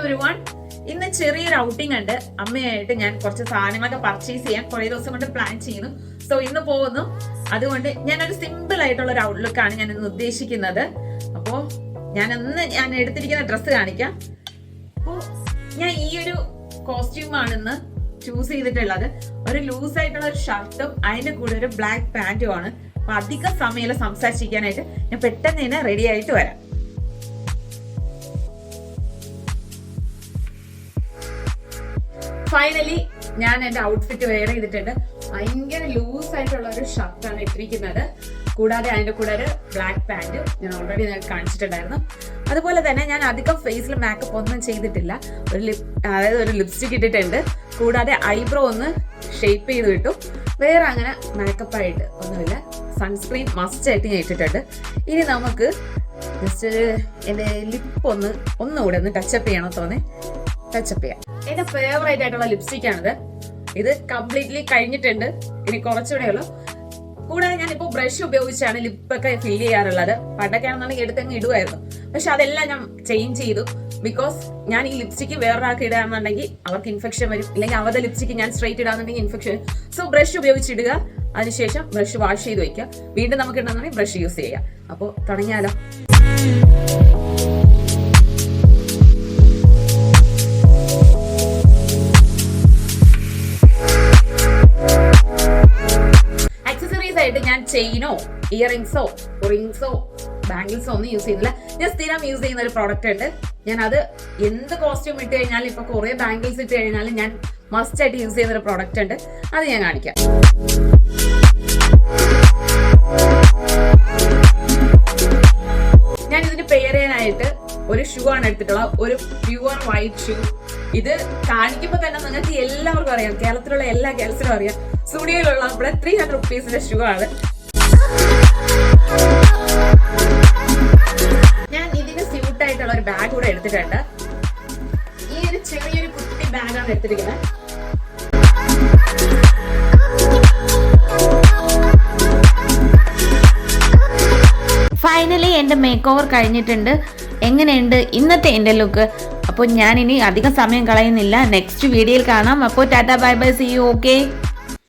Everyone, ഇന്ന് ചെറിയൊരു outing ഉണ്ട്. അമ്മയായിട്ട് ഞാൻ കുറച്ച് സാധനങ്ങളൊക്കെ പർച്ചേസ് ചെയ്യാൻ കുറെ ദിവസം കൊണ്ട് പ്ലാൻ ചെയ്യുന്നു. സോ ഇന്ന് പോകുന്നു. അതുകൊണ്ട് ഞാനൊരു സിമ്പിൾ ആയിട്ടുള്ള ഒരു ഔട്ട്ലുക്ക് ആണ് ഞാൻ ഇന്ന് ഉദ്ദേശിക്കുന്നത്. അപ്പോൾ ഞാൻ എടുത്തിരിക്കുന്ന ഡ്രസ്സ് കാണിക്കാം. അപ്പോൾ ഞാൻ ഈ ഒരു കോസ്റ്റ്യൂമാണ് ഇന്ന് ചൂസ് ചെയ്തിട്ടുള്ളത്. ഒരു ലൂസ് ആയിട്ടുള്ള ഒരു ഷർട്ടും അതിന്റെ കൂടെ ഒരു ബ്ലാക്ക് പാന്റും ആണ്. അപ്പൊ അധിക സമയം സംസാരിച്ചിരിക്കാനായിട്ട് ഞാൻ പെട്ടെന്ന് തന്നെ റെഡി ആയിട്ട് വരാം. ഫൈനലി ഞാൻ എന്റെ ഔട്ട്ഫിറ്റ് വെയർ ചെയ്തിട്ടുണ്ട്. ഭയങ്കര ലൂസ് ആയിട്ടുള്ള ഒരു ഷർട്ടാണ് ഇട്ടിരിക്കുന്നത്. കൂടാതെ അതിന്റെ കൂടെ ഒരു ബ്ലാക്ക് പാന്റ് ഞാൻ ഓൾറെഡി കാണിച്ചിട്ടുണ്ടായിരുന്നു. അതുപോലെ തന്നെ ഞാൻ അധികം ഫേസിൽ മേക്കപ്പ് ഒന്നും ചെയ്തിട്ടില്ല. ഒരു ലിപ്സ്റ്റിക് ഇട്ടിട്ടുണ്ട്. കൂടാതെ ഐബ്രോ ഒന്ന് ഷേപ്പ് ചെയ്ത് വിട്ടു. വേറെ അങ്ങനെ മേക്കപ്പ് ആയിട്ട് ഒന്നുമില്ല. സൺസ്ക്രീൻ മസ്റ്റ് ആയിട്ട് ഞാൻ ഇട്ടിട്ടുണ്ട്. ഇനി നമുക്ക് ജസ്റ്റ് എന്റെ ലിപ്പ് ഒന്നുകൂടെ ഒന്ന് ടച്ചപ്പ് ചെയ്യണം തോന്നി ടച്ചപ്പ് ചെയ്യാം. എന്റെ ഫേവറേറ്റ് ആയിട്ടുള്ള ലിപ്സ്റ്റിക് ആണിത്. ഇത് കംപ്ലീറ്റ്ലി കഴിഞ്ഞിട്ടുണ്ട്. ഇനി കുറച്ചുകൂടെ ഉള്ളു. കൂടാതെ ഞാനിപ്പോ ബ്രഷ് ഉപയോഗിച്ചാണ് ലിപ്പൊക്കെ ഫിൽ ചെയ്യാറുള്ളത്. പണ്ടൊക്കെ ആണെന്നുണ്ടെങ്കിൽ എടുത്തങ്ങ് ഇടുമായിരുന്നു. പക്ഷെ അതെല്ലാം ഞാൻ ചേഞ്ച് ചെയ്തു. ബിക്കോസ് ഞാൻ ഈ ലിപ്സ്റ്റിക്ക് വേറൊരാൾക്ക് ഇടാന്നുണ്ടെങ്കിൽ അവർക്ക് ഇൻഫെക്ഷൻ വരും. ഇല്ലെങ്കിൽ അവരുടെ ലിപ്സ്റ്റിക്ക് ഞാൻ സ്ട്രൈറ്റ് ഇടാന്നുണ്ടെങ്കിൽ ഇൻഫെക്ഷൻ വരും. സോ ബ്രഷ് ഉപയോഗിച്ചിടുക. അതിനുശേഷം ബ്രഷ് വാഷ് ചെയ്ത് വെക്കുക. വീണ്ടും നമുക്ക് ഇടണമെന്നുണ്ടെങ്കിൽ ബ്രഷ് യൂസ് ചെയ്യാം. അപ്പോൾ തുടങ്ങിയാലോ. ഞാൻ ചെയിനോ ഇയറിംഗ്സോ റിംഗ്സോ ബാംഗിൾസോ ഒന്നും യൂസ് ചെയ്യുന്നില്ല. ഞാൻ സ്ഥിരം യൂസ് ചെയ്യുന്ന ഒരു പ്രോഡക്റ്റ് ഉണ്ട്. ഞാൻ അത് എന്ത് കോസ്റ്റ്യൂം ഇട്ട് കഴിഞ്ഞാലും ഇപ്പൊ കുറെ ബാംഗിൾസ് ഇട്ട് കഴിഞ്ഞാലും ഞാൻ മസ്റ്റ് ആയിട്ട് യൂസ് ചെയ്യുന്ന ഒരു പ്രോഡക്റ്റ് ഉണ്ട്. അത് ഞാൻ കാണിക്കാം. ഞാൻ ഇതിന് പെയർ ചെയ്യാനായിട്ട് ഒരു ഷൂ ആണ് എടുത്തിട്ടുള്ളത്. ഒരു പ്യുവർ വൈറ്റ് ഷൂ. ഇത് കാണിക്കുമ്പോൾ തന്നെ നിങ്ങൾക്ക് എല്ലാവർക്കും അറിയാം. കേരളത്തിലുള്ള എല്ലാ ഗേൾസിനും അറിയാം. സ്റ്റുഡിയോയിലുള്ള നമ്മുടെ 300 റുപ്പീസിന്റെ ഷൂ ആണ്. ഞാൻ ഇതിന് സ്യൂട്ട് ആയിട്ടുള്ള ഒരു ബാഗ് കൂടെ എടുത്തിട്ടുണ്ട്. ഈ ഒരു ചെറിയൊരു കുട്ടി ബാഗാണ് എടുത്തിരിക്കുന്നത്. ഫൈനലി എൻ്റെ മേക്ക് ഓവർ കഴിഞ്ഞിട്ടുണ്ട്. എങ്ങനെയുണ്ട് ഇന്നത്തെ എൻ്റെ ലുക്ക്? അപ്പോൾ ഞാൻ ഇനി അധികം സമയം കളയുന്നില്ല. നെക്സ്റ്റ് വീഡിയോയിൽ കാണാം. അപ്പോൾ tata bye bye, see you. Okay.